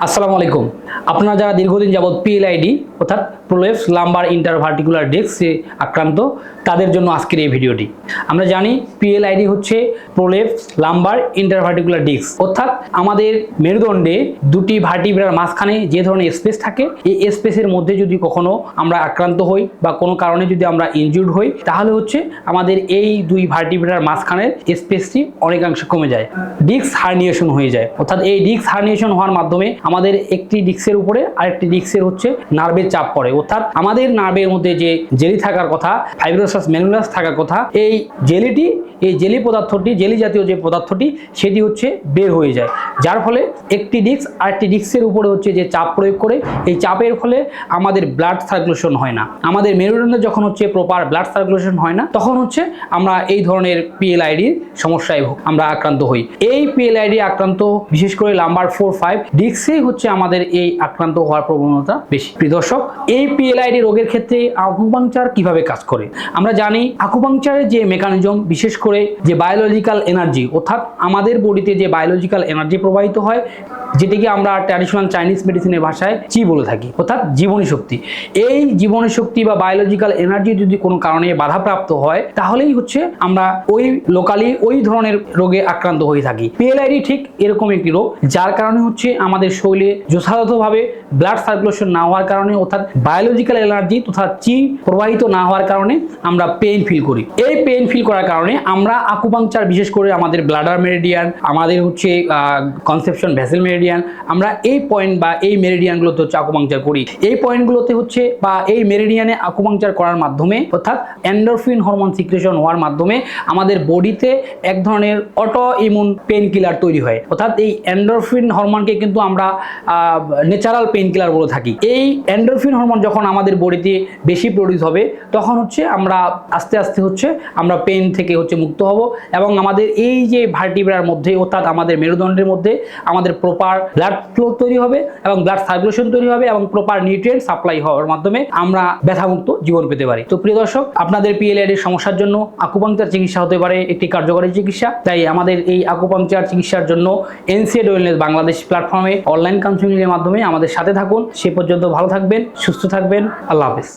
আসসালামু আলাইকুম। আপনারা যারা দীর্ঘদিন যাবৎ পিএলআইডি অর্থাৎ প্রোলেপস লাম্বার ইন্টারভার্টিকুলার ডিস্কে আক্রান্ত তাদের জন্য আজকের এই ভিডিওটি। আমরা জানি পিএলআইডি হচ্ছে প্রোলেপস লাম্বার ইন্টারভার্টিকুলার ডিস্ক, অর্থাৎ আমাদের মেরুদণ্ডে দুটি ভার্টিব্রার মাঝখানে যে ধরনের স্পেস থাকে, এই স্পেসের মধ্যে যদি কখনো আমরা আক্রান্ত হই বা কোনো কারণে যদি আমরা ইনজুর্ড হই, তাহলে হচ্ছে আমাদের এই দুই ভার্টিব্রার মাঝখানের স্পেসটি অনেকাংশে কমে যায়, ডিস্ক হার্নিয়েশন হয়ে যায়। অর্থাৎ এই ডিস্ক হার্নিয়েশন হওয়ার মাধ্যমে আমাদের একটি ডিস্কের উপরে আরেকটি ডিস্কের হচ্ছে নার্ভের চাপ পড়ে, অর্থাৎ আমাদের নার্ভের মধ্যে যে জেলি থাকার কথা, ফাইব্রোসাস ম্যানুলাস থাকার কথা, এই জেলি পদার্থটি, জেলি জাতীয় যে পদার্থটি সেটি হচ্ছে বের হয়ে যায়, যার ফলে একটি ডিস্ক আরেকটি ডিস্কের উপরে হচ্ছে যে চাপ প্রয়োগ করে, এই চাপের ফলে আমাদের ব্লাড সার্কুলেশন হয় না। আমাদের মেরুদণ্ডে যখন হচ্ছে প্রপার ব্লাড সার্কুলেশন হয় না, তখন হচ্ছে আমরা এই ধরনের পিএলআইডির সমস্যায় আমরা আক্রান্ত হই। এই পিএলআইডি আক্রান্ত বিশেষ করে লাম্বার 4-5 ডিস্কেই হচ্ছে আমাদের এই আক্রান্ত হওয়ার প্রবণতা বেশি। প্রিয় দর্শক, এই পিএলআইডি রোগের ক্ষেত্রে আকুপাংচার কিভাবে কাজ করে আমরা জানি। আকুপাংচারের যে মেকানিজম, বিশেষ করে যে বায়োলজিক্যাল এনার্জি, অর্থাৎ আমাদের বডিতে যে বায়োলজিক্যাল এনার্জি প্রবাহিত হয়, যেটিকে আমরা ট্র্যাডিশনাল চাইনিজ মেডিসিনের ভাষায় চি বলে থাকি, অর্থাৎ জীবনী শক্তি। এই জীবনী শক্তি বা বায়োলজিক্যাল এনার্জি যদি কোনো কারণে বাধাপ্রাপ্ত হয়, তাহলেই হচ্ছে আমরা ওই ধরনের রোগে আক্রান্ত হয়ে থাকি। পিএলআইডি ঠিক এরকম একটি রোগ, যার কারণে হচ্ছে আমাদের শরীরে যথাযথভাবে ব্লাড সার্কুলেশন না হওয়ার কারণে, অর্থাৎ বায়োলজিক্যাল এনার্জি তথা চি প্রবাহিত না হওয়ার কারণে আমরা পেইন ফিল করি। এই পেইন ফিল করার কারণে আমরা আকুপাংচার, বিশেষ করে আমাদের ব্লাডার মেরিডিয়ান, আমাদের হচ্ছে কনসেপশন ভেসেল মেরিডিয়ান, আমরা এই পয়েন্ট বা এই মেরিডিয়ানগুলোতে হচ্ছে আকুপাংচার করি। এই পয়েন্টগুলোতে হচ্ছে বা এই মেরিডিয়ানে আকুপাংচার করার মাধ্যমে, অর্থাৎ এন্ডোরফিন হরমোন সিক্রেশন হওয়ার মাধ্যমে আমাদের বডিতে এক ধরনের অটো ইমিউন পেইন কিলার তৈরি হয়। অর্থাৎ এই এন্ডোরফিন হরমোনকে কিন্তু আমরা ন্যাচারাল পেইন কিলার বলে থাকি। এই এন্ডোরফিন হরমোন যখন আমাদের বডিতে বেশি প্রডিউস হবে, তখন হচ্ছে আমরা আস্তে আস্তে হচ্ছে আমরা পেইন থেকে হচ্ছে মুক্ত হব, এবং আমাদের এই যে ভার্টিব্রার মধ্যে, অর্থাৎ আমাদের মেরুদণ্ডের মধ্যে আমাদের প্রপার ব্লাড ফ্লো তৈরি হবে এবং ব্লাড সার্কুলেশন তৈরি হবে এবং প্রপার নিউট্রিয়েন্ট সাপ্লাই হওয়ার মাধ্যমে আমরা ব্যথামুক্ত জীবন পেতে পারি। তো প্রিয় দর্শক, আপনাদের পিএলআইডির সমস্যার জন্য আকুপাংচার চিকিৎসা হতে পারে একটি কার্যকরী চিকিৎসা। তাই আমাদের এই আকুপাংচার চিকিৎসার জন্য এনসিএড ওয়েলনেস বাংলাদেশ প্ল্যাটফর্মে অনলাইন কাউন্সেলিং এর মাধ্যমে আমাদের সাথে থাকুন। সে পর্যন্ত ভালো থাকবেন, সুস্থ থাকবেন। আল্লাহ হাফেজ।